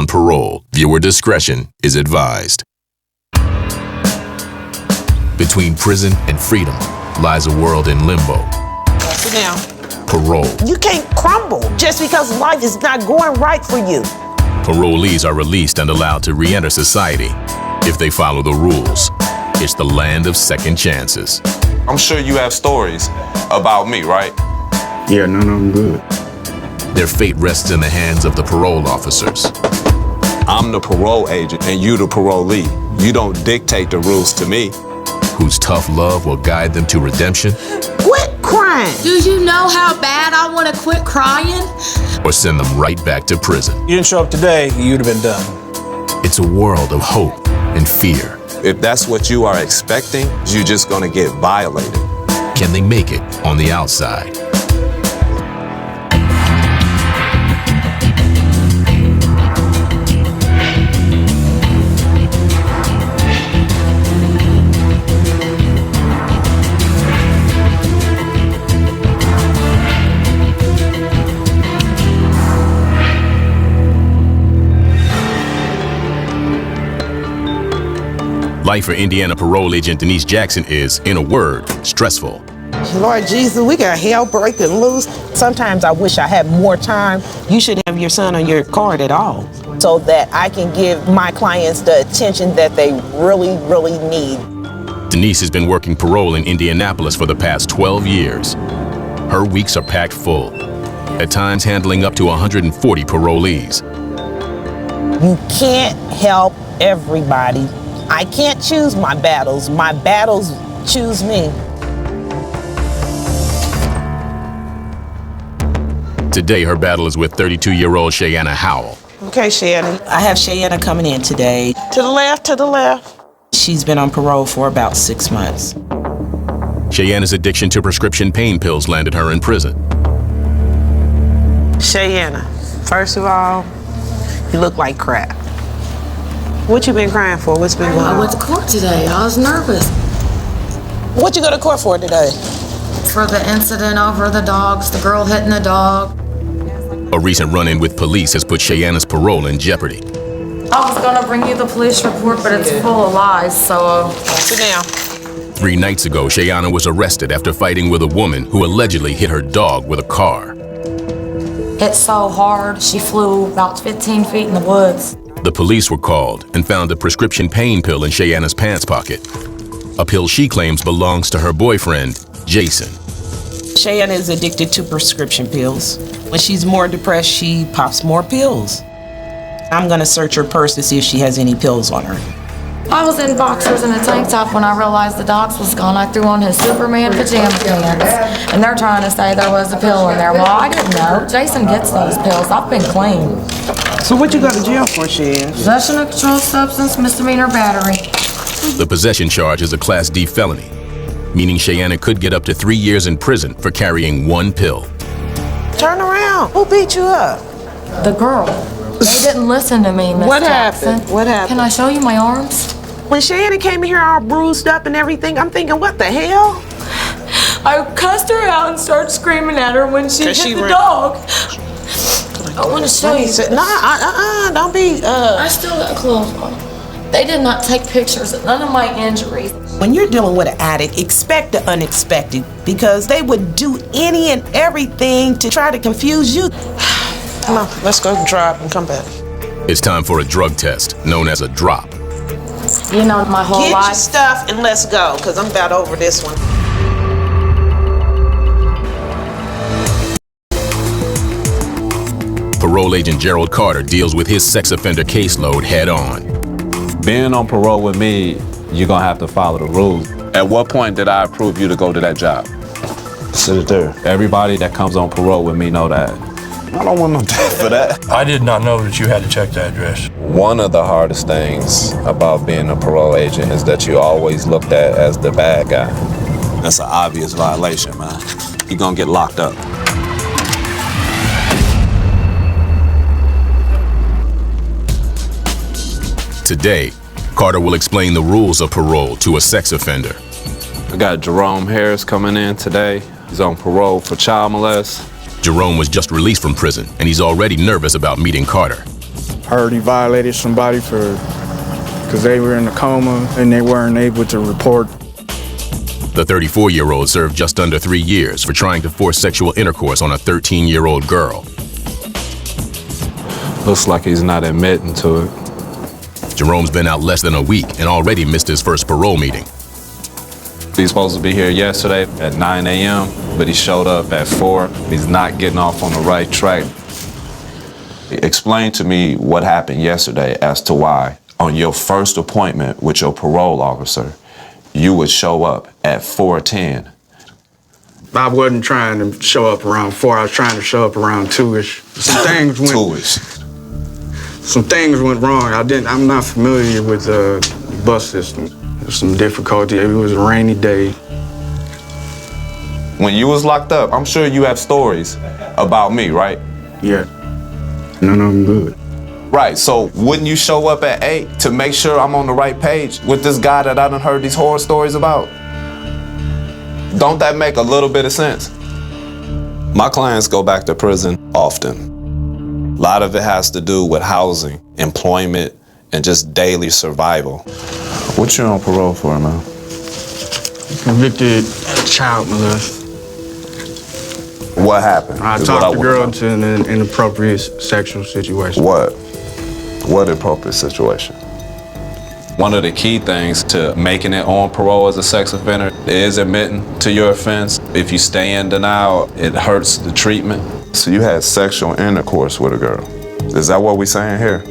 parole. Viewer discretion is advised. Between prison and freedom lies a world in limbo. Sit down. Parole. You can't crumble just because life is not going right for you. Parolees are released and allowed to re-enter society if they follow the rules. It's the land of second chances. I'm sure you have stories about me, right? Yeah, no, I'm good. Their fate rests in the hands of the parole officers. I'm the parole agent and you the parolee. You don't dictate the rules to me. Whose tough love will guide them to redemption. Quit crying. Do you know how bad I want to quit crying? Or send them right back to prison. You didn't show up today, you'd have been done. It's a world of hope and fear. If that's what you are expecting, you're just gonna get violated. Can they make it on the outside? Life for Indiana parole agent Denise Jackson is, in a word, stressful. Lord Jesus, we got hell breaking loose. Sometimes I wish I had more time. You should have your son on your card at all so that I can give my clients the attention that they really, really need. Denise has been working parole in Indianapolis for the past 12 years. Her weeks are packed full, at times handling up to 140 parolees. You can't help everybody. I can't choose my battles. My battles choose me. Today, her battle is with 32-year-old Cheyenne Howell. Okay, Shannon. I have Cheyenne coming in today. To the left, to the left. She's been on parole for about 6 months. Cheyenne's addiction to prescription pain pills landed her in prison. Cheyenne, first of all, you look like crap. What you been crying for? What's been going on? I went to court today. I was nervous. What you go to court for today? For the incident over the dogs, the girl hitting the dog. A recent run-in with police has put Cheyenne's parole in jeopardy. I was gonna bring you the police report, but it's full of lies, so... Sit down. 3 nights ago, Cheyenne was arrested after fighting with a woman who allegedly hit her dog with a car. It's so hard. She flew about 15 feet in the woods. The police were called and found a prescription pain pill in Cheyenne's pants pocket. A pill she claims belongs to her boyfriend, Jason. Cheyenne is addicted to prescription pills. When she's more depressed, she pops more pills. I'm gonna search her purse to see if she has any pills on her. I was in boxers and a tank top when I realized the dogs was gone. I threw on his Superman pajama pants, and they're trying to say there was a pill in there. Well, I didn't know. Jason gets those pills. I've been clean. So what you go to jail for, Cheyenne? Possession of controlled substance, misdemeanor battery. The possession charge is a Class D felony, meaning Cheyenne could get up to 3 years in prison for carrying 1 pill. Turn around. Who beat you up? The girl. They didn't listen to me, Miss What Jackson. happened? What happened? Can I show you my arms? When Cheyenne came in here all bruised up and everything, I'm thinking, what the hell? I cussed her out and started screaming at her when she hit the dog. I want to show you. Nah, don't be. I still got clothes on. They did not take pictures of none of my injuries. When you're dealing with an addict, expect the unexpected because they would do any and everything to try to confuse you. Come on, let's go drive and come back. It's time for a drug test, known as a drop. You know, my whole Get life. your stuff and let's go, because I'm about over this one. Parole agent Gerald Carter deals with his sex offender caseload head on. Being on parole with me, you're gonna have to follow the rules. At what point did I approve you to go to that job? Sit it there. Everybody that comes on parole with me know that. I don't want no time for that. I did not know that you had to check the address. One of the hardest things about being a parole agent is that you're always looked at as the bad guy. That's an obvious violation, man. You're gonna get locked up. Today, Carter will explain the rules of parole to a sex offender. I got Jerome Harris coming in today. He's on parole for child molest. Jerome was just released from prison, and he's already nervous about meeting Carter. heard he violated somebody because they were in a coma and they weren't able to report. The 34-year-old served just under 3 years for trying to force sexual intercourse on a 13-year-old girl. Looks like he's not admitting to it. Jerome's been out less than a week and already missed his first parole meeting. He's supposed to be here yesterday at 9 a.m., but he showed up at 4. He's not getting off on the right track. Explain to me what happened yesterday as to why, on your first appointment with your parole officer, you would show up at 4:10. I wasn't trying to show up around 4. I was trying to show up around 2-ish. Some things went. 2-ish. Some things went wrong. I'm not familiar with the bus system. There's some difficulty. It was a rainy day. When you was locked up, I'm sure you have stories about me, right? Yeah. None of them good. Right, so wouldn't you show up at 8 to make sure I'm on the right page with this guy that I done heard these horror stories about? Don't that make a little bit of sense? My clients go back to prison often. A lot of it has to do with housing, employment, and just daily survival. What you on parole for, man? Convicted child molest. What happened? I talked the girl into an inappropriate sexual situation. What? What appropriate situation? One of the key things to making it on parole as a sex offender is admitting to your offense. If you stay in denial, it hurts the treatment. So you had sexual intercourse with a girl. Is that what we're saying here?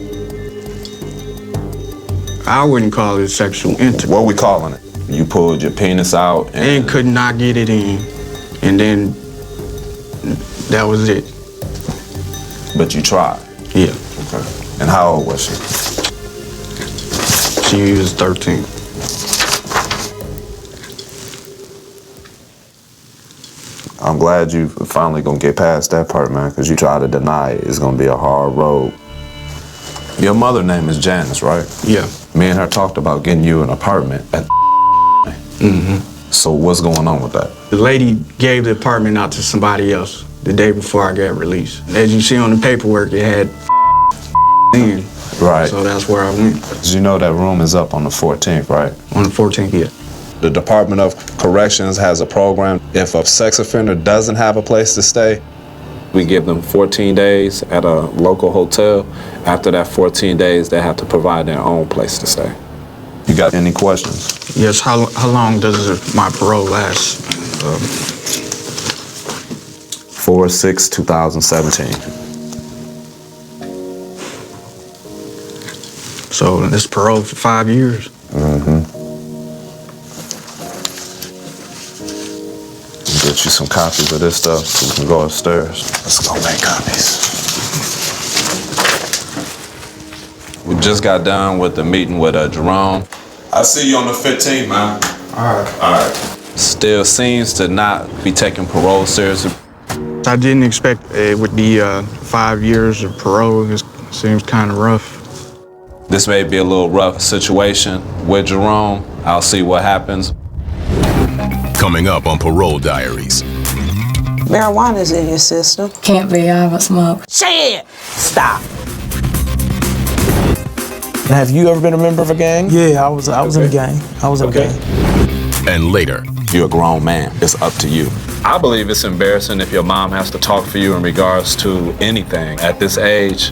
I wouldn't call it sexual intercourse. What are we calling it? You pulled your penis out and could not get it in. And then that was it. But you tried? Yeah. Okay. And how old was she? She was 13. I'm glad you finally gonna get past that part, man, because you try to deny it. It's gonna be a hard road. Your mother name is Janice, right? Yeah. Me and her talked about getting you an apartment at So what's going on with that? The lady gave the apartment out to somebody else the day before I got released. As you see on the paperwork, it had in. Right. So that's where I went. Did you know that room is up on the 14th, right? On the 14th, yeah. The Department of Corrections has a program. If a sex offender doesn't have a place to stay, we give them 14 days at a local hotel. After that 14 days, they have to provide their own place to stay. You got any questions? Yes, how long does my parole last? 4/6/2017. So this parole for 5 years? Mm-hmm. Get you some copies of this stuff so we can go upstairs. Let's go make copies. We just got done with the meeting with Jerome. I'll see you on the 15th, man. All right. All right. Still seems to not be taking parole seriously. I didn't expect it would be 5 years of parole. It seems kind of rough. This may be a little rough situation with Jerome. I'll see what happens. Coming up on Parole Diaries. Marijuana's in your system. Can't be, I haven't smoked. Say it. Stop. Have you ever been a member of a gang? Yeah, I was in a gang. I was in a gang. And later. You're a grown man. It's up to you. I believe it's embarrassing if your mom has to talk for you in regards to anything at this age.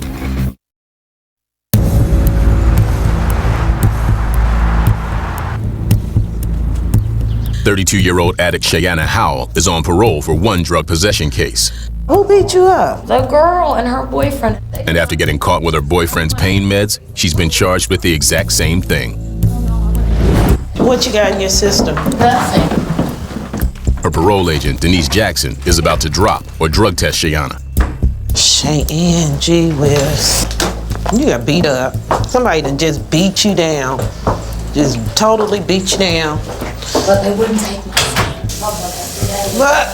"32-year-old addict Cheyenne Howell is on parole for one drug possession case. Who beat you up? The girl and her boyfriend. And after getting caught with her boyfriend's pain meds, she's been charged with the exact same thing. What you got in your system? Nothing. Her parole agent, Denise Jackson, is about to drop or drug test Cheyenne. Cheyenne, gee whiz. You got beat up. Somebody done just beat you down. Just totally beat you down. But they wouldn't take my But,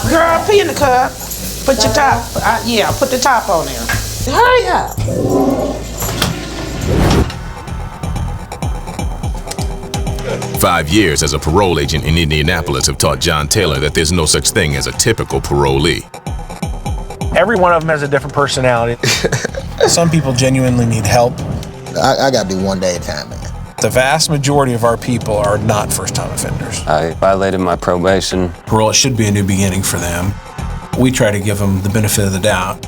girl, pee in the cup. Put your top, yeah, put the top on there. Hurry up. "5 years as a parole agent in Indianapolis have taught John Taylor that there's no such thing as a typical parolee. Every one of them has a different personality. Some people genuinely need help. I gotta do one day at a time, man. The vast majority of our people are not first-time offenders. I violated my probation. Parole, it should be a new beginning for them. We try to give them the benefit of the doubt.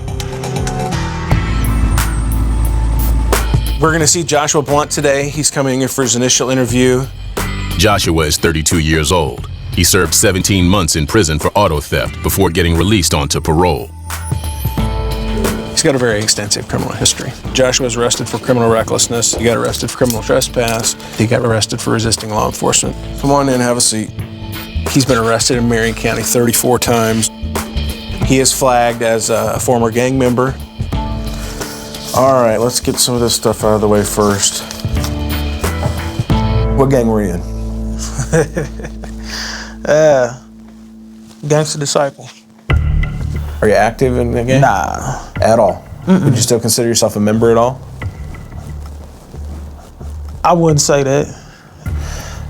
We're going to see Joshua Blunt today. He's coming in for his initial interview. Joshua is 32 years old. He served 17 months in prison for auto theft before getting released onto parole. He's got a very extensive criminal history. Joshua was arrested for criminal recklessness. He got arrested for criminal trespass. He got arrested for resisting law enforcement. Come on in, have a seat. He's been arrested in Marion County 34 times. He is flagged as a former gang member. All right, let's get some of this stuff out of the way first. What gang were you in? Gangster Disciple. Are you active in the gang? Nah. At all? Would you still consider yourself a member at all? I wouldn't say that.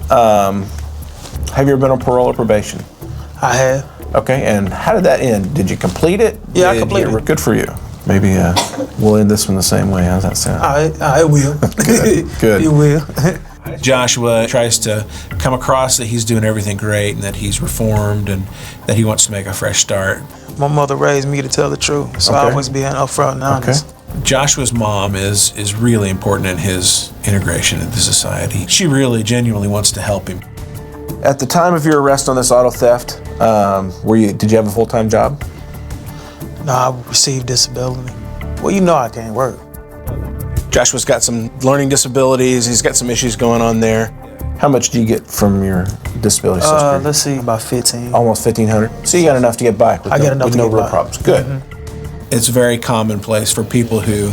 Have you ever been on parole or probation? I have. Okay, and how did that end? Did you complete it? Yeah, I completed it. Good for you. Maybe we'll end this one the same way. How's that sound? I will. Good. You will. Joshua tries to come across that he's doing everything great and that he's reformed and that he wants to make a fresh start. My mother raised me to tell the truth, so I always being upfront and honest. Okay. Joshua's mom is really important in his integration into society. She really genuinely wants to help him. At the time of your arrest on this auto theft, did you have a full-time job? No, I received disability. Well, you know I can't work. Joshua's got some learning disabilities. He's got some issues going on there. How much do you get from your disability system? Let's see, about 15. Almost 1,500. So you got enough to get by with no real problems. Good. It's very commonplace for people who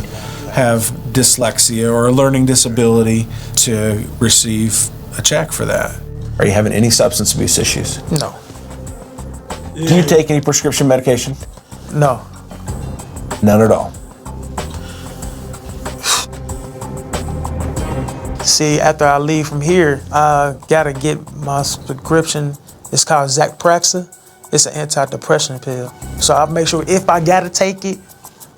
have dyslexia or a learning disability to receive a check for that. Are you having any substance abuse issues? No. Do you take any prescription medication? No. None at all. See, after I leave from here, I gotta get my prescription. It's called Zacpraxa. It's an antidepressant pill. So I make sure if I gotta take it.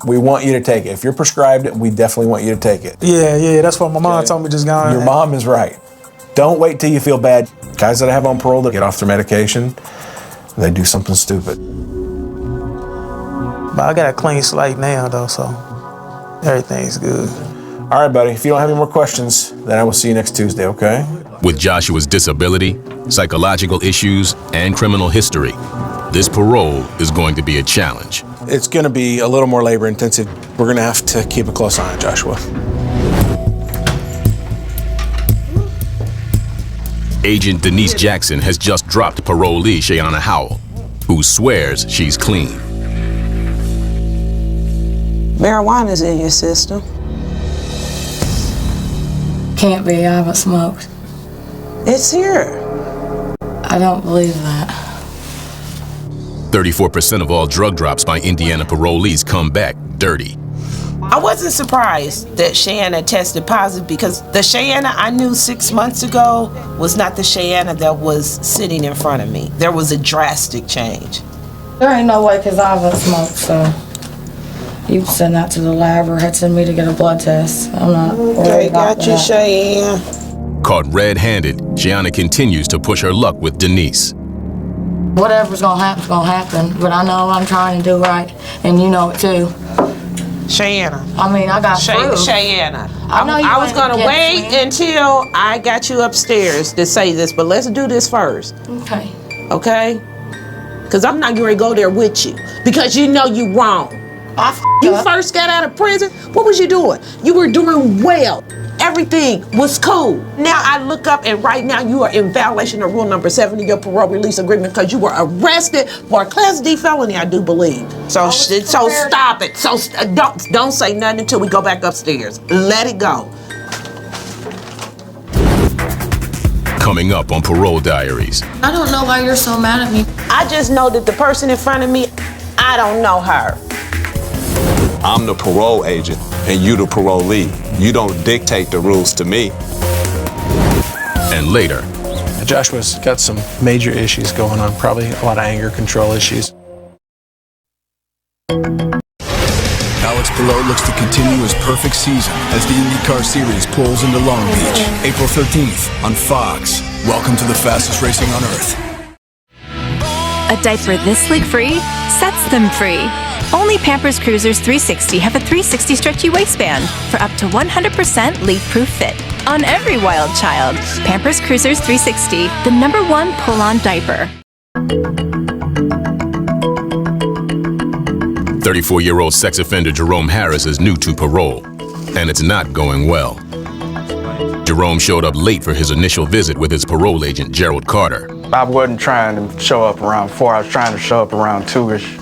We want you to take it. If you're prescribed it, we definitely want you to take it. Yeah, that's what my mom told me just going. Your mom is right. Don't wait till you feel bad. Guys that I have on parole that get off their medication, they do something stupid. But I got a clean slate now, though, so everything's good. All right, buddy. If you don't have any more questions, then I will see you next Tuesday, okay? With Joshua's disability, psychological issues, and criminal history, this parole is going to be a challenge. It's going to be a little more labor intensive. We're going to have to keep a close eye on Joshua. Agent Denise Jackson has just dropped parolee Shayana Howell, who swears she's clean. Marijuana's in your system. Can't be, I haven't smoked. It's here. I don't believe that. 34% of all drug drops by Indiana parolees come back dirty. I wasn't surprised that Shayana tested positive because the Shayana I knew 6 months ago was not the Shayana that was sitting in front of me. There was a drastic change. There ain't no way, because I haven't smoked, so you send that to the lab or send me to get a blood test. I'm not worried about got you, Cheyenne. Caught red-handed, Shayana continues to push her luck with Denise. Whatever's gonna happen, but I know I'm trying to do right, and you know it too. Shayana. I mean, I got proof. Shayana. I was gonna wait until I got you upstairs to say this, but let's do this first. Okay. Okay? Because I'm not going to go there with you because you know you wrong. You first got out of prison, what was you doing? You were doing well. Everything was cool. Now I look up and right now you are in violation of rule number 7 of your parole release agreement because you were arrested for a class D felony, I do believe. So stop it. So don't say nothing until we go back upstairs. Let it go. Coming up on Parole Diaries. I don't know why you're so mad at me. I just know that the person in front of me, I don't know her. I'm the parole agent and you the parolee. You don't dictate the rules to me. And later, Joshua's got some major issues going on, probably a lot of anger control issues. Alex Below looks to continue his perfect season as the IndyCar Series pulls into Long Beach. April 13th on Fox. Welcome to the fastest racing on Earth. A diaper this leak-free sets them free. Only Pampers Cruisers 360 have a 360 stretchy waistband for up to 100% leak-proof fit on every wild child. Pampers Cruisers 360, the #1 pull-on diaper. 34-year-old sex offender Jerome Harris is new to parole, and it's not going well. Jerome showed up late for his initial visit with his parole agent, Gerald Carter. I wasn't trying to show up around 4. I was trying to show up around 2-ish.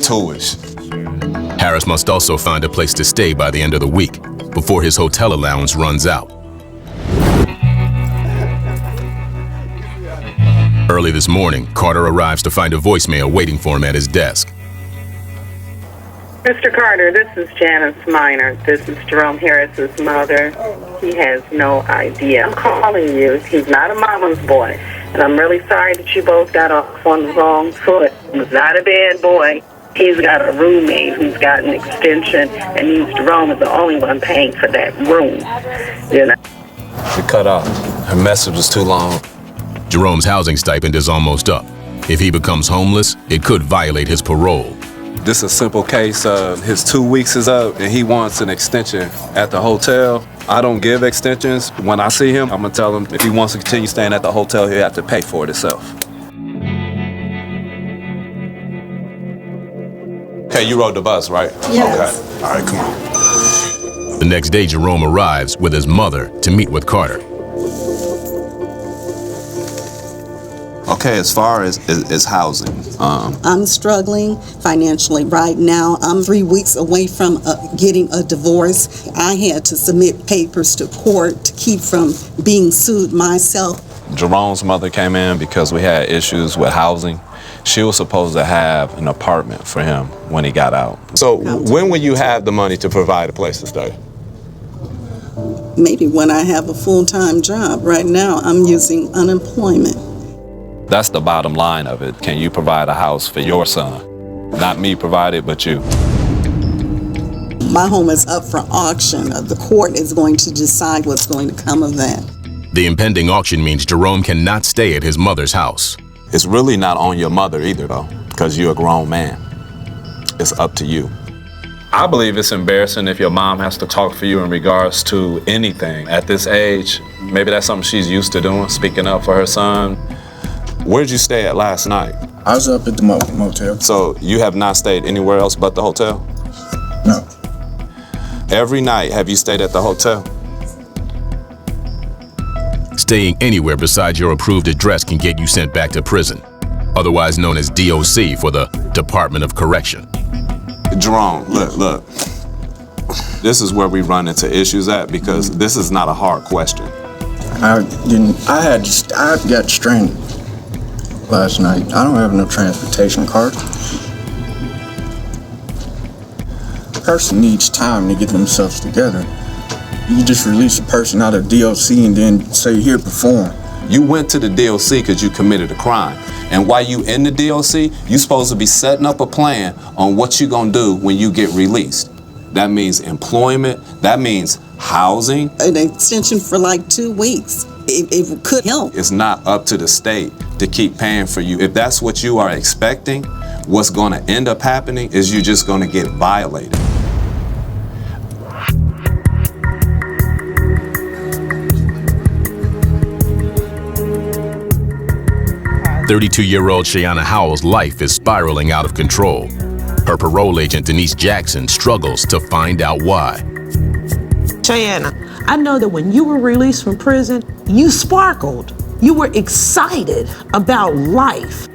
2-ish. Harris must also find a place to stay by the end of the week before his hotel allowance runs out. Early this morning, Carter arrives to find a voicemail waiting for him at his desk. Mr. Carter, this is Janice Minor. This is Jerome Harris's mother. He has no idea. I'm calling you. He's not a mama's boy. And I'm really sorry that you both got off on the wrong foot. He's not a bad boy. He's got a roommate who's got an extension, and Jerome is the only one paying for that room. You know? She cut off. Her message was too long. Jerome's housing stipend is almost up. If he becomes homeless, it could violate his parole. This is a simple case of his 2 weeks is up and he wants an extension at the hotel. I don't give extensions. When I see him, I'm gonna tell him if he wants to continue staying at the hotel, he'll have to pay for it himself. Okay, you rode the bus, right? Yes. Okay. All right, come on. The next day, Jerome arrives with his mother to meet with Carter. Okay, as far as housing, I'm struggling financially right now. I'm 3 weeks away from getting a divorce. I had to submit papers to court to keep from being sued myself. Jerome's mother came in because we had issues with housing. She was supposed to have an apartment for him when he got out. So when will you have the money to provide a place to stay? Maybe when I have a full-time job. Right now, I'm using unemployment. That's the bottom line of it. Can you provide a house for your son? Not me provide it, but you. My home is up for auction. The court is going to decide what's going to come of that. The impending auction means Jerome cannot stay at his mother's house. It's really not on your mother either, though, because you're a grown man. It's up to you. I believe it's embarrassing if your mom has to talk for you in regards to anything. At this age, maybe that's something she's used to doing, speaking up for her son. Where'd you stay at last night? I was up at the motel. So you have not stayed anywhere else but the hotel? No. Every night, have you stayed at the hotel? Staying anywhere besides your approved address can get you sent back to prison, otherwise known as DOC for the Department of Correction. Jerome, look. This is where we run into issues at because this is not a hard question. I got stranded last night. I don't have no transportation card. A person needs time to get themselves together. You just release a person out of DOC and then say, here, perform. You went to the DOC because you committed a crime. And while you in the DOC, you're supposed to be setting up a plan on what you're gonna do when you get released. That means employment, that means housing. An extension for like 2 weeks. It could help. It's not up to the state to keep paying for you. If that's what you are expecting, what's gonna end up happening is you're just gonna get violated. 32-year-old Shayana Howell's life is spiraling out of control. Her parole agent, Denise Jackson, struggles to find out why. Shayana, I know that when you were released from prison, you sparkled. You were excited about life.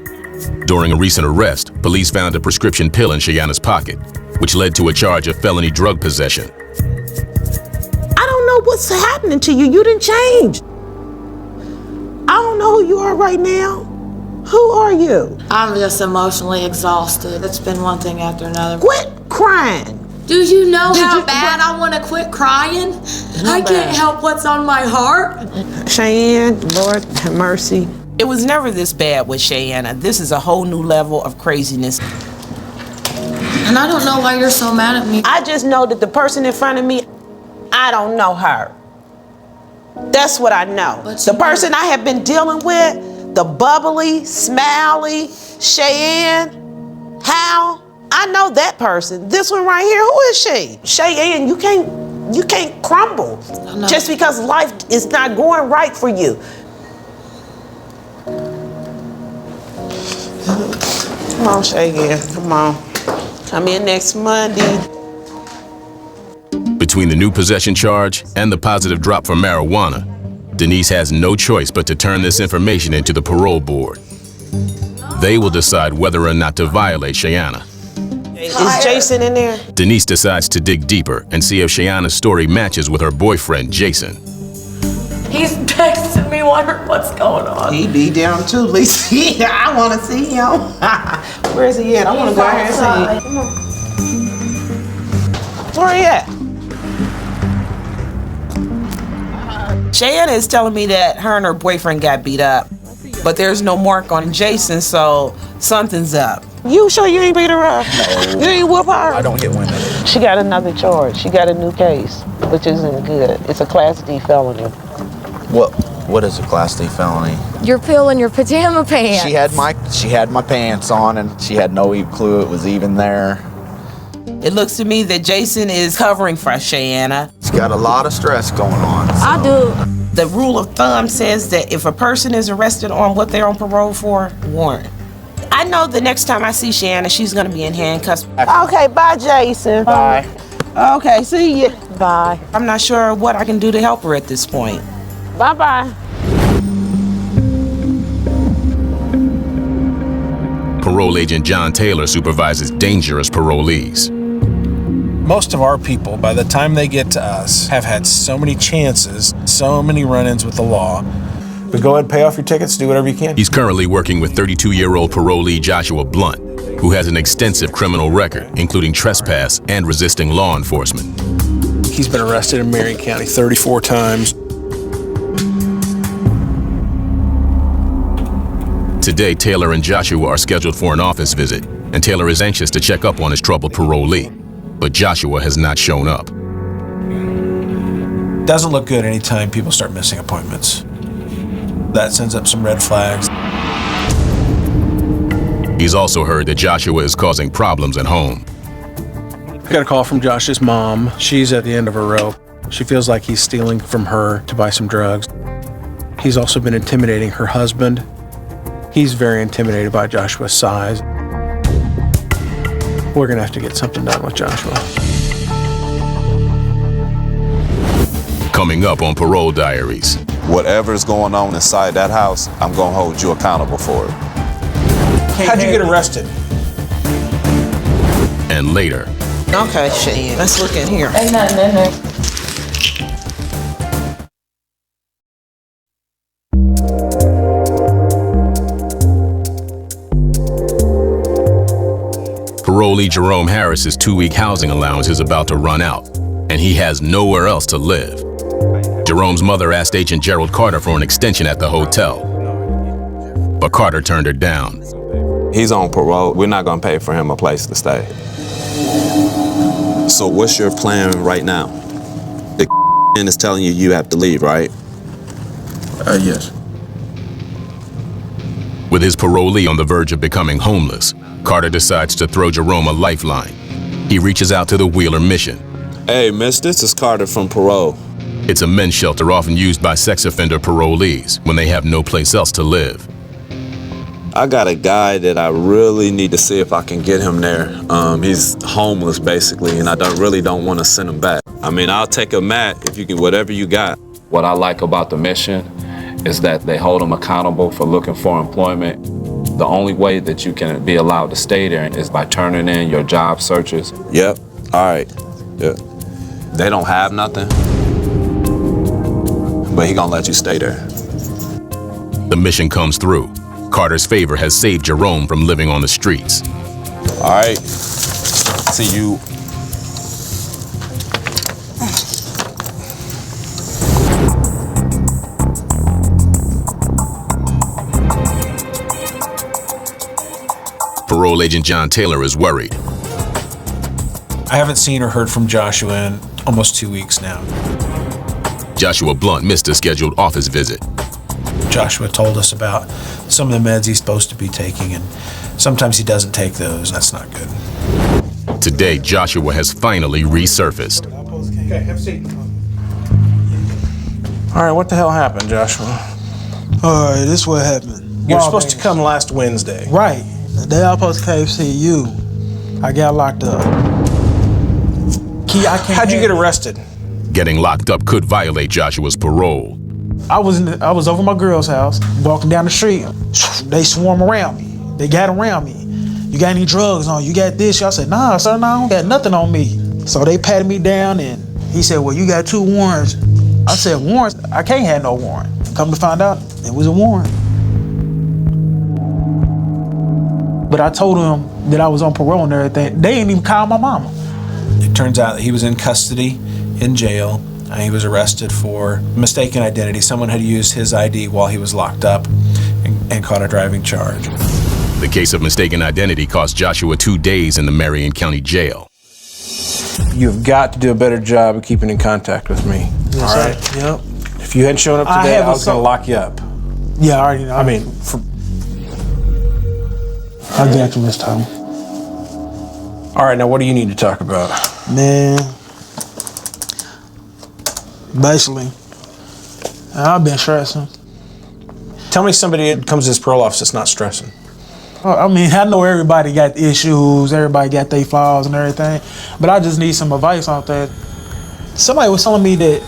During a recent arrest, police found a prescription pill in Shayana's pocket, which led to a charge of felony drug possession. I don't know what's happening to you. You didn't change. I don't know who you are right now. Who are you? I'm just emotionally exhausted. It's been one thing after another. Quit crying. Do you know how bad I want to quit crying? I can't help what's on my heart. Cheyenne, Lord have mercy. It was never this bad with Shayana. This is a whole new level of craziness. And I don't know why you're so mad at me. I just know that the person in front of me, I don't know her. That's what I know. The person I have been dealing with, the bubbly, smiley, Cheyenne, Hal, I know that person. This one right here, who is she? Cheyenne, you can't crumble just because life is not going right for you. Come on, Cheyenne, come on. Come in next Monday. Between the new possession charge and the positive drop for marijuana, Denise has no choice but to turn this information into the parole board. They will decide whether or not to violate Cheyenne. Is Jason in there? Denise decides to dig deeper and see if Cheyenne's story matches with her boyfriend, Jason. He's texting me wondering what's going on. He be down too, Lisa. Yeah, I want to see him. Where is he at? I want to go out here and see him. Where he at? Cheyenne is telling me that her and her boyfriend got beat up, but there's no mark on Jason, so something's up. You sure you ain't beat her up? No. You ain't whoop her? I don't get wind of it. She got another charge. She got a new case, which isn't good. It's a Class D felony. What is a Class D felony? You're peeling your pajama pants. She had my pants on, and she had no clue it was even there. It looks to me that Jason is covering for Cheyenne. She's got a lot of stress going on. So. I do. The rule of thumb says that if a person is arrested on what they're on parole for, warrant. I know the next time I see Cheyenne, she's gonna be in handcuffs. Okay, bye, Jason. Bye. Okay, see you. Bye. I'm not sure what I can do to help her at this point. Bye-bye. Parole agent John Taylor supervises dangerous parolees. Most of our people, by the time they get to us, have had so many chances, so many run-ins with the law. But go ahead, pay off your tickets, do whatever you can. He's currently working with 32-year-old parolee Joshua Blunt, who has an extensive criminal record, including trespass and resisting law enforcement. He's been arrested in Marion County 34 times. Today, Taylor and Joshua are scheduled for an office visit, and Taylor is anxious to check up on his troubled parolee. But Joshua has not shown up. Doesn't look good anytime people start missing appointments. That sends up some red flags. He's also heard that Joshua is causing problems at home. I got a call from Josh's mom. She's at the end of her rope. She feels like he's stealing from her to buy some drugs. He's also been intimidating her husband. He's very intimidated by Joshua's size. We're gonna have to get something done with Joshua. Coming up on Parole Diaries. Whatever's going on inside that house, I'm gonna hold you accountable for it. How'd you get arrested? And later. Okay, Cheyenne, let's look in here. Ain't nothing in there. Parolee Jerome Harris's 2-week housing allowance is about to run out, and he has nowhere else to live. Jerome's mother asked Agent Gerald Carter for an extension at the hotel, but Carter turned her down. He's on parole. We're not gonna pay for him a place to stay. So what's your plan right now? The is telling you you have to leave, right? Yes. With his parolee on the verge of becoming homeless, Carter decides to throw Jerome a lifeline. He reaches out to the Wheeler mission. Hey, miss, this is Carter from Parole. It's a men's shelter often used by sex offender parolees when they have no place else to live. I got a guy that I really need to see if I can get him there. He's homeless, basically, and I really don't want to send him back. I mean, I'll take a mat if you can, whatever you got. What I like about the mission is that they hold them accountable for looking for employment. The only way that you can be allowed to stay there is by turning in your job searches. Yep, all right. Yep. They don't have nothing, but he gonna let you stay there. The mission comes through. Carter's favor has saved Jerome from living on the streets. All right, see you. Parole agent John Taylor is worried. I haven't seen or heard from Joshua in almost 2 weeks now. Joshua Blunt missed a scheduled office visit. Joshua told us about some of the meds he's supposed to be taking, and sometimes he doesn't take those. That's not good. Today, Joshua has finally resurfaced. Okay, have a seat. All right, what the hell happened, Joshua? All right, this is what happened. You were supposed to come last Wednesday. Right. The day I was supposed to come see you, I got locked up. How'd you get arrested? Getting locked up could violate Joshua's parole. I was over my girl's house, walking down the street. They swarm around me. They got around me. You got any drugs on? You got this? I said, nah, sir, no, I don't got nothing on me. So they patted me down, and he said, well, you got 2 warrants. I said, warrants? I can't have no warrant. Come to find out, it was a warrant. But I told him that I was on parole and everything. They didn't even call my mama. It turns out that he was in custody, in jail. He was arrested for mistaken identity. Someone had used his ID while he was locked up and caught a driving charge. The case of mistaken identity cost Joshua 2 days in the Marion County Jail. You've got to do a better job of keeping in contact with me. Yes, all right? sir. Yep. If you hadn't shown up today, I was going to lock you up. Yeah, I already know. I mean, I got you, Miss Tom. All right, now what do you need to talk about? Man, basically, I've been stressing. Tell me somebody that comes to this parole office that's not stressing. I mean, I know everybody got issues, everybody got their flaws and everything, but I just need some advice on that. Somebody was telling me that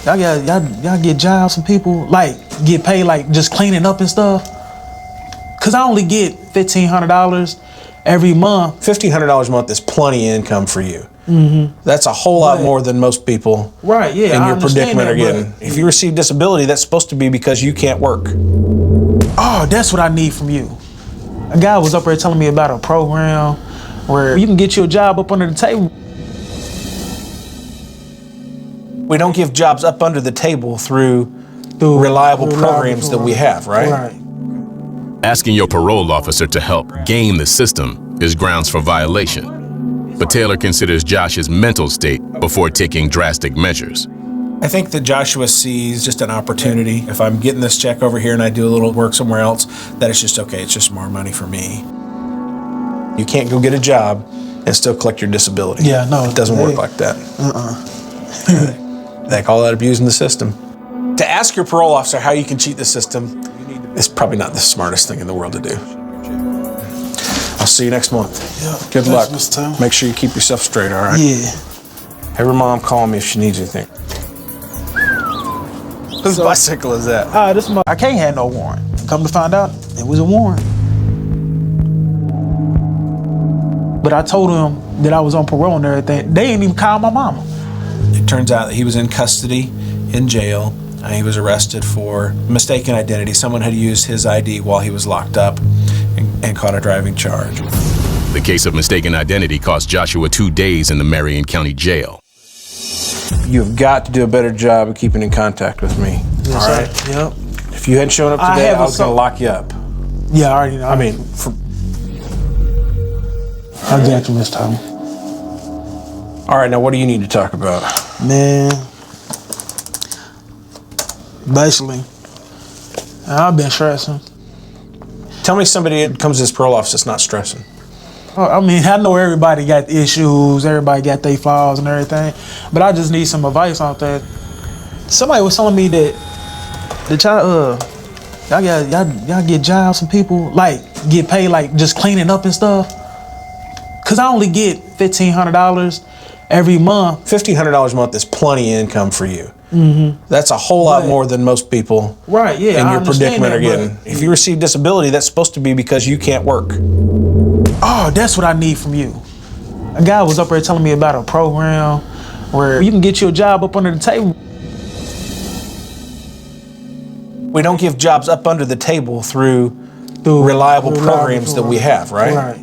y'all get jobs from people, like get paid like just cleaning up and stuff. Cause I only get $1,500 every month. $1,500 a month is plenty of income for you. Mm-hmm. That's a whole lot more than most people in your predicament are getting. If you receive disability, that's supposed to be because you can't work. Oh, that's what I need from you. A guy was up there telling me about a program where you can get you a job up under the table. We don't give jobs up under the table through reliable programs that we have, right? Asking your parole officer to help game the system is grounds for violation. But Taylor considers Josh's mental state before taking drastic measures. I think that Joshua sees just an opportunity. If I'm getting this check over here and I do a little work somewhere else, that it's just okay, it's just more money for me. You can't go get a job and still collect your disability. Yeah, no. It doesn't work like that. They call that abusing the system. To ask your parole officer how you can cheat the system is probably not the smartest thing in the world to do. I'll see you next month. Yeah, good luck. Mr. Make sure you keep yourself straight, all right? Yeah. Have your mom call me if she needs anything. Whose bicycle is that? I can't have no warrant. Come to find out, it was a warrant. But I told him that I was on parole and everything. They didn't even call my mama. It turns out that he was in custody, in jail. He was arrested for mistaken identity. Someone had used his ID while he was locked up and caught a driving charge. The case of mistaken identity cost Joshua 2 days in the Marion County Jail. You've got to do a better job of keeping in contact with me. Yes, all right? sir. Yep. If you hadn't shown up today, I was going to lock you up. Yeah, I already know. I mean, I got you, Miss Tom. All right, now what do you need to talk about? Man, basically, I've been stressing. Tell me somebody that comes to this parole office that's not stressing. I mean, I know everybody got issues, everybody got their flaws and everything, but I just need some advice on that. Somebody was telling me that y'all get jobs from people, like get paid like just cleaning up and stuff. Cause I only get $1,500 every month. $1,500 a month is plenty of income for you. Mm-hmm. That's a whole lot more than most people in your predicament are getting. If you receive disability, that's supposed to be because you can't work. Oh, that's what I need from you. A guy was up there telling me about a program where you can get you a job up under the table. We don't give jobs up under the table through reliable programs that we have, right?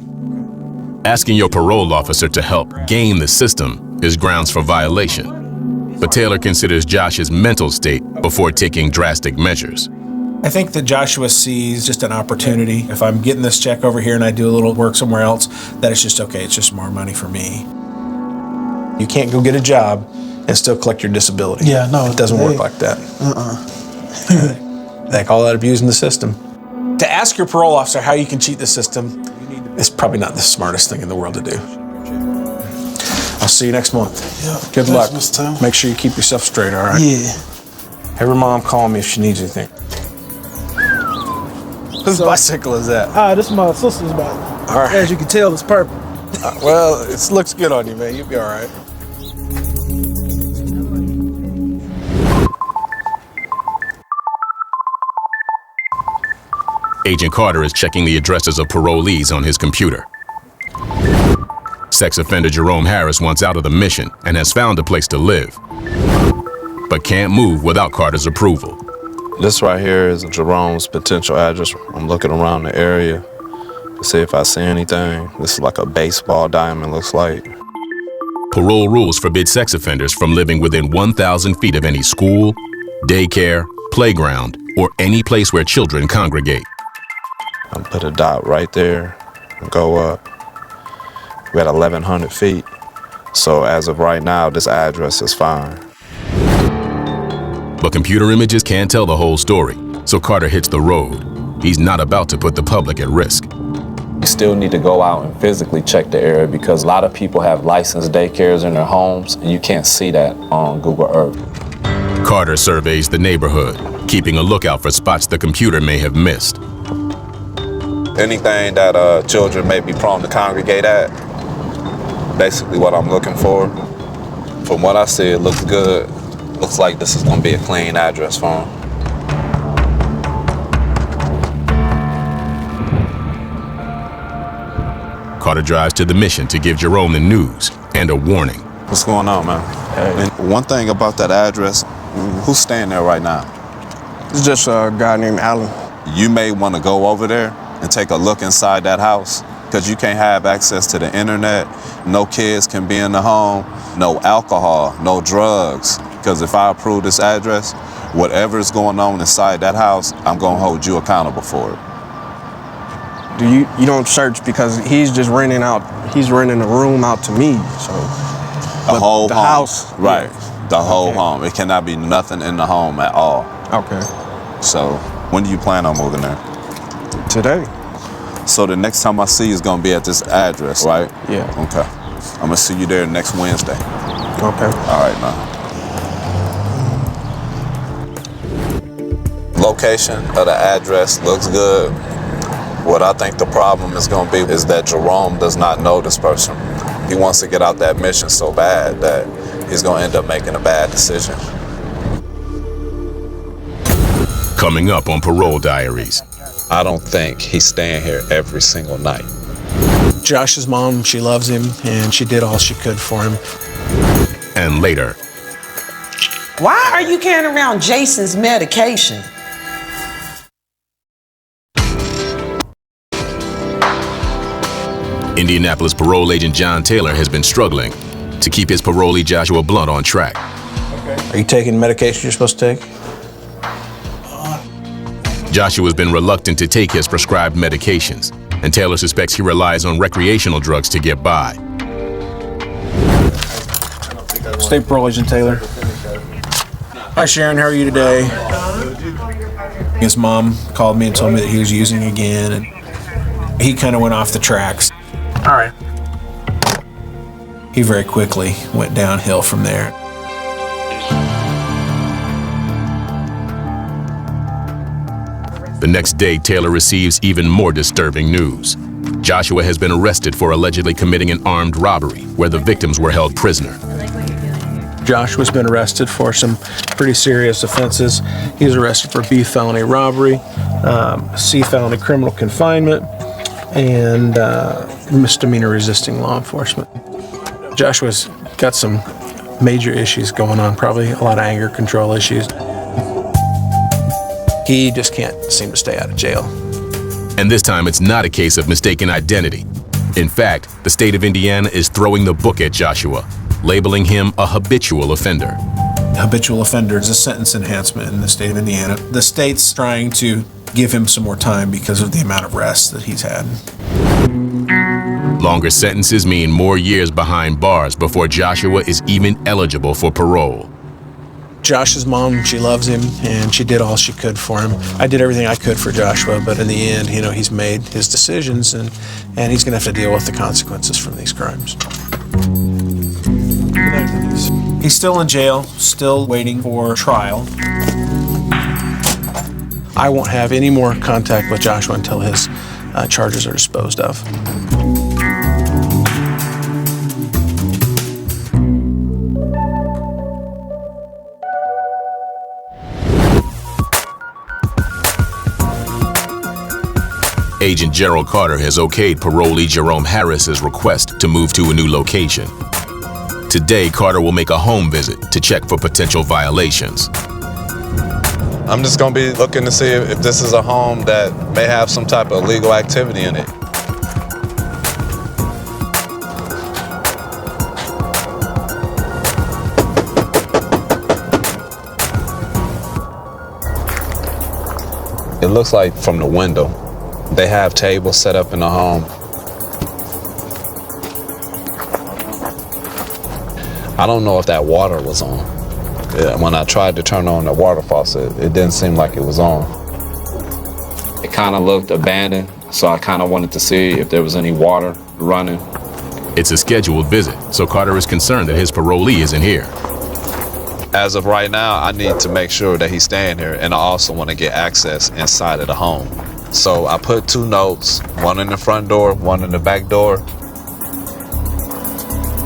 Asking your parole officer to help game the system is grounds for violation. But Taylor considers Josh's mental state before taking drastic measures. I think that Joshua sees just an opportunity. If I'm getting this check over here and I do a little work somewhere else, that it's just okay, it's just more money for me. You can't go get a job and still collect your disability. Yeah, no. It doesn't work like that. They call that abusing the system. To ask your parole officer how you can cheat the system is probably not the smartest thing in the world to do. I'll see you next month. Yeah. Good luck. Mr. Tom. Make sure you keep yourself straight, all right? Yeah. Have your mom call me if she needs anything. Whose bicycle is that? This is my sister's bike. All right. As you can tell, it's purple. Well, it looks good on you, man. You'll be all right. Agent Carter is checking the addresses of parolees on his computer. Sex offender Jerome Harris wants out of the mission and has found a place to live, but can't move without Carter's approval. This right here is Jerome's potential address. I'm looking around the area to see if I see anything. This is like a baseball diamond, looks like. Parole rules forbid sex offenders from living within 1,000 feet of any school, daycare, playground, or any place where children congregate. I'll put a dot right there and go up. We're at 1,100 feet. So as of right now, this address is fine. But computer images can't tell the whole story, so Carter hits the road. He's not about to put the public at risk. You still need to go out and physically check the area because a lot of people have licensed daycares in their homes and you can't see that on Google Earth. Carter surveys the neighborhood, keeping a lookout for spots the computer may have missed. Anything that children may be prone to congregate at, basically what I'm looking for. From what I see, it looks good. Looks like this is gonna be a clean address for him. Carter drives to the mission to give Jerome the news and a warning. What's going on, man? Hey. And one thing about that address, who's staying there right now? It's just a guy named Alan. You may want to go over there and take a look inside that house because you can't have access to the internet. No kids can be in the home, no alcohol, no drugs. Because if I approve this address, whatever's going on inside that house, I'm going to hold you accountable for it. You don't search because he's just renting a room out to me, so. The whole home. House. Right, yeah. The whole home. It cannot be nothing in the home at all. Okay. So when do you plan on moving there? Today. So the next time I see you is going to be at this address, right? Yeah. Okay. I'm going to see you there next Wednesday. Okay. All right, man. Location of the address looks good. What I think the problem is going to be is that Jerome does not know this person. He wants to get out that mission so bad that he's going to end up making a bad decision. Coming up on Parole Diaries. I don't think he's staying here every single night. Josh's mom, she loves him, and she did all she could for him. And later. Why are you carrying around Jason's medication? Indianapolis parole agent John Taylor has been struggling to keep his parolee Joshua Blunt on track. Are you taking medication you're supposed to take? Joshua's been reluctant to take his prescribed medications, and Taylor suspects he relies on recreational drugs to get by. State Parole Agent Taylor. Hi Sharon, how are you today? His mom called me and told me that he was using again, and he kind of went off the tracks. All right. He very quickly went downhill from there. The next day, Taylor receives even more disturbing news. Joshua has been arrested for allegedly committing an armed robbery where the victims were held prisoner. Joshua's been arrested for some pretty serious offenses. He was arrested for B felony robbery, C felony criminal confinement, and misdemeanor resisting law enforcement. Joshua's got some major issues going on, probably a lot of anger control issues. He just can't seem to stay out of jail. And this time it's not a case of mistaken identity. In fact, the state of Indiana is throwing the book at Joshua, labeling him a habitual offender. habitual offender is a sentence enhancement in the state of Indiana. The state's trying to give him some more time because of the amount of rest that he's had. Longer sentences mean more years behind bars before Joshua is even eligible for parole. Josh's mom, she loves him, and she did all she could for him. I did everything I could for Joshua, but in the end, you know, he's made his decisions, and he's going to have to deal with the consequences from these crimes. He's still in jail, still waiting for trial. I won't have any more contact with Joshua until his charges are disposed of. Agent Gerald Carter has okayed parolee Jerome Harris's request to move to a new location. Today, Carter will make a home visit to check for potential violations. I'm just gonna be looking to see if this is a home that may have some type of illegal activity in it. It looks like from the window, they have tables set up in the home. I don't know if that water was on. When I tried to turn on the water faucet, it didn't seem like it was on. It kind of looked abandoned, so I kind of wanted to see if there was any water running. It's a scheduled visit, so Carter is concerned that his parolee isn't here. As of right now, I need to make sure that he's staying here, and I also want to get access inside of the home. So I put 2 notes, one in the front door, one in the back door.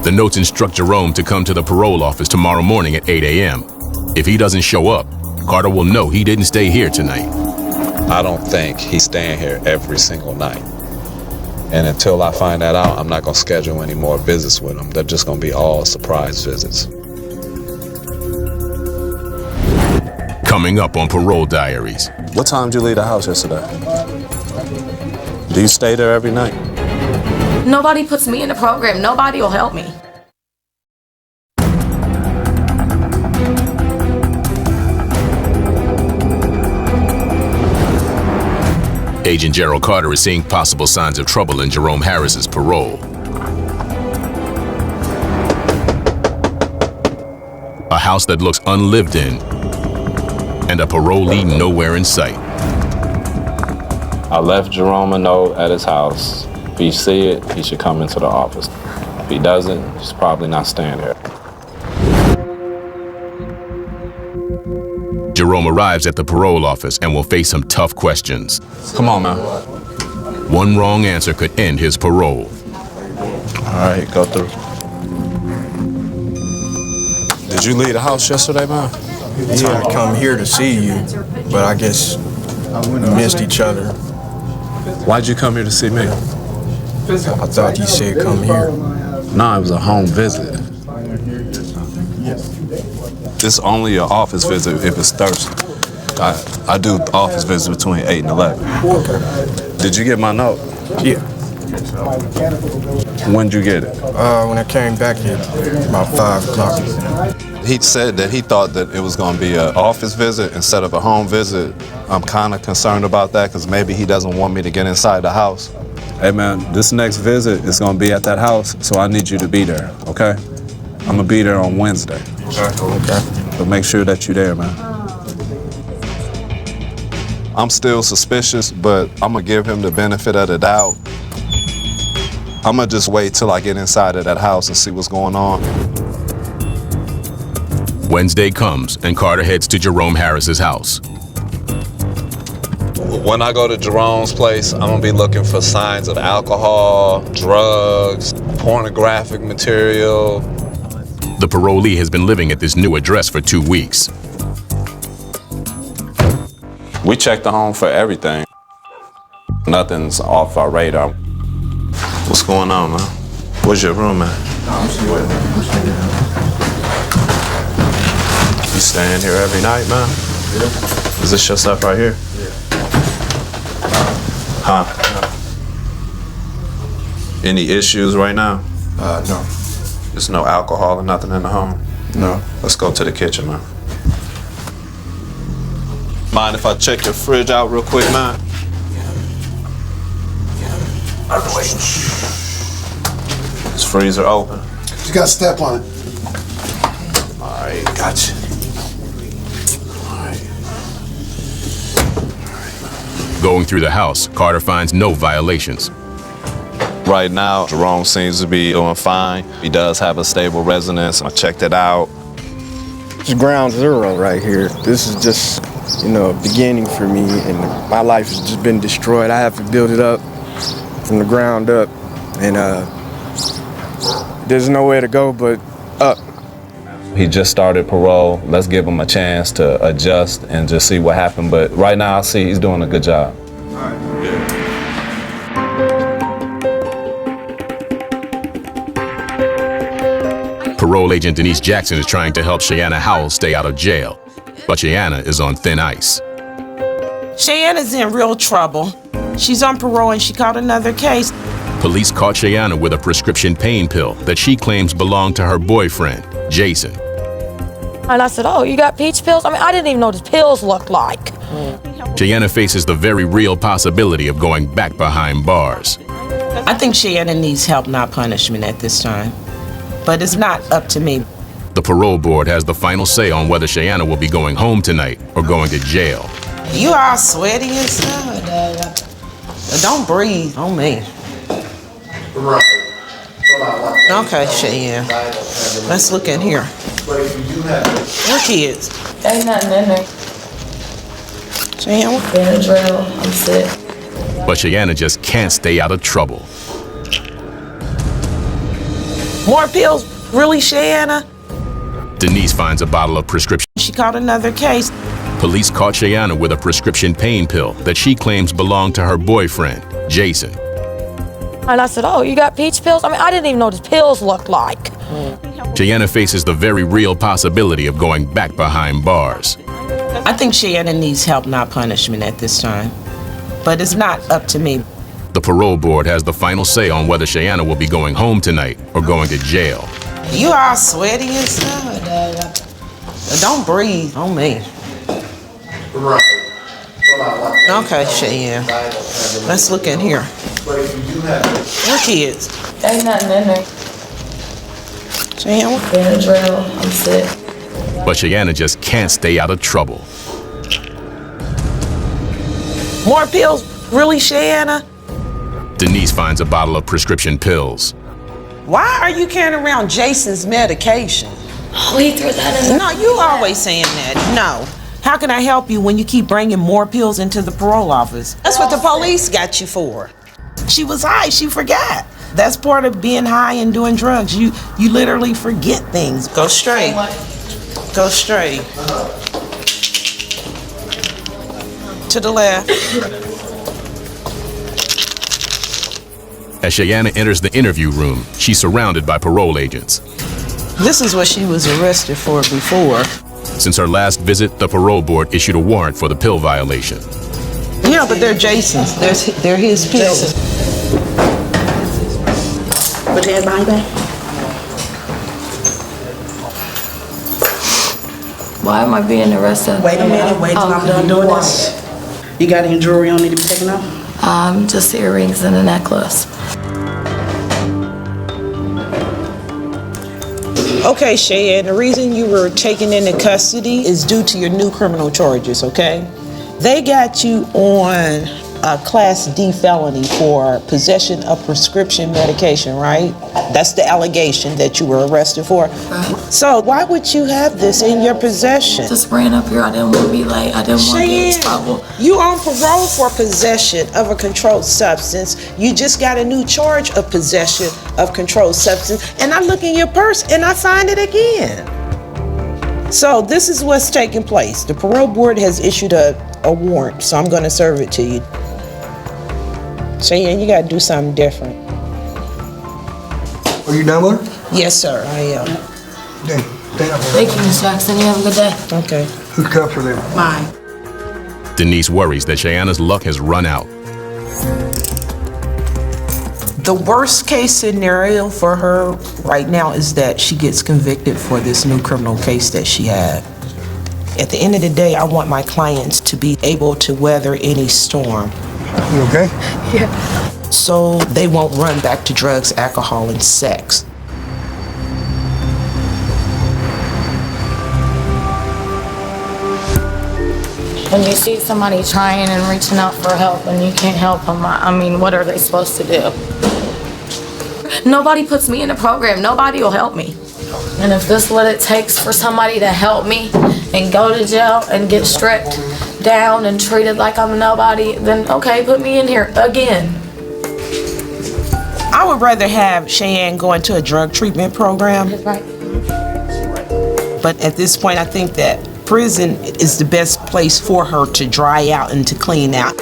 The notes instruct Jerome to come to the parole office tomorrow morning at 8 a.m. If he doesn't show up, Carter will know he didn't stay here tonight. I don't think he's staying here every single night. And until I find that out, I'm not going to schedule any more visits with him. They're just going to be all surprise visits. Coming up on Parole Diaries. What time did you leave the house yesterday? Do you stay there every night? Nobody puts me in the program. Nobody will help me. Agent Gerald Carter is seeing possible signs of trouble in Jerome Harris's parole. A house that looks unlived in, and a parolee nowhere in sight. I left Jerome a note at his house. If he see it, he should come into the office. If he doesn't, he's probably not staying here. Jerome arrives at the parole office and will face some tough questions. Come on, man. One wrong answer could end his parole. All right, go through. Did you leave the house yesterday, man? Yeah, I come here to see you, but I guess we missed each other. Why'd you come here to see me? I thought you said come here. No, it was a home visit. This is only an office visit if it's Thursday. I do office visits between 8 and 11. Okay. Did you get my note? Yeah. When'd you get it? When I came back here, about 5 o'clock. He said that he thought that it was going to be an office visit instead of a home visit. I'm kind of concerned about that because maybe he doesn't want me to get inside the house. Hey man, this next visit is going to be at that house, so I need you to be there, okay? I'm going to be there on Wednesday. Okay. But make sure that you're there, man. I'm still suspicious, but I'm going to give him the benefit of the doubt. I'm going to just wait till I get inside of that house and see what's going on. Wednesday comes and Carter heads to Jerome Harris's house. When I go to Jerome's place, I'm gonna be looking for signs of alcohol, drugs, pornographic material. The parolee has been living at this new address for 2 weeks. We checked the home for everything. Nothing's off our radar. What's going on, man? Where's your room at? You staying here every night, man? Yeah. Is this your stuff right here? Yeah. Huh? Any issues right now? No. There's no alcohol or nothing in the home? No. Let's go to the kitchen, man. Mind if I check your fridge out real quick, man? Out of the way. Is freezer open? You got a step on it. All right, gotcha. Going through the house, Carter finds no violations. Right now, Jerome seems to be doing fine. He does have a stable residence. I checked it out. It's ground zero right here. This is just, a beginning for me, and my life has just been destroyed. I have to build it up from the ground up, and there's nowhere to go but up. He just started parole. Let's give him a chance to adjust and just see what happened. But right now, I see he's doing a good job. Parole agent Denise Jackson is trying to help Shayanna Howell stay out of jail, but Shayanna is on thin ice. Shayanna's in real trouble. She's on parole and she caught another case. Police caught Shayanna with a prescription pain pill that she claims belonged to her boyfriend, Jason. And I said, oh, you got peach pills? I mean, I didn't even know what the pills looked like. Shayanna faces the very real possibility of going back behind bars. I think Shayanna needs help, not punishment at this time. But it's not up to me. The parole board has the final say on whether Shayanna will be going home tonight or going to jail. You all sweaty and stuff. Don't breathe on me. Okay, Shayanna. Let's look in here. Your kids. Ain't nothing in there. Shayanna. Benadryl. I'm sick. But Shayanna just can't stay out of trouble. More pills? Really, Shayanna? Denise finds a bottle of prescription. She caught another case. Police caught Shayanna with a prescription pain pill that she claims belonged to her boyfriend, Jason. And I said, oh, you got peach pills? I mean, I didn't even know what the pills looked like. Shayanna faces the very real possibility of going back behind bars. I think Shayanna needs help, not punishment at this time. But it's not up to me. The parole board has the final say on whether Shayanna will be going home tonight or going to jail. You all sweaty and stuff. Don't breathe on me. Okay, Shayanna. Let's look in here. Your kids. Ain't nothing in there. Shayanna. Benadryl. I'm sick. But Shayanna just can't stay out of trouble. More pills? Really, Shayanna? Denise finds a bottle of prescription pills. Why are you carrying around Jason's medication? Oh, he threw that in. No, you always saying that. No. How can I help you when you keep bringing more pills into the parole office? That's what the police got you for. She was high. She forgot. That's part of being high and doing drugs. You literally forget things. Go straight. Go straight. To the left. As Shayanna enters the interview room, she's surrounded by parole agents. This is what she was arrested for before. Since her last visit, the parole board issued a warrant for the pill violation. Yeah, but they're Jason's. They're his pills. Put your hands behind your back. Why am I being arrested? Wait a minute. Wait till I'm done doing this. You got any jewelry on need to be taken off? Just earrings and a necklace. Okay, Shayanna, the reason you were taken into custody is due to your new criminal charges, okay? They got you on a Class D felony for possession of prescription medication, right? That's the allegation that you were arrested for. Right. So why would you have this in your possession? Just ran up here. I didn't want to be late. I didn't want to get in trouble. You on parole for possession of a controlled substance. You just got a new charge of possession of controlled substance. And I look in your purse and I find it again. So this is what's taking place. The parole board has issued a warrant, so I'm going to serve it to you. Shayanna, you got to do something different. Are you done with her? Yes, sir, I am. Thank you, Ms. Jackson. You have a good day. Okay. Whose cups are there? Mine. Denise worries that Shayanna's luck has run out. The worst case scenario for her right now is that she gets convicted for this new criminal case that she had. At the end of the day, I want my clients to be able to weather any storm. You okay? Yeah. So they won't run back to drugs, alcohol, and sex. When you see somebody trying and reaching out for help and you can't help them, I mean, what are they supposed to do? Nobody puts me in a program. Nobody will help me. And if this is what it takes for somebody to help me and go to jail and get stripped down and treated like I'm nobody, then okay, put me in here again. I would rather have Cheyenne go into a drug treatment program. Right. But at this point, I think that prison is the best place for her to dry out and to clean out.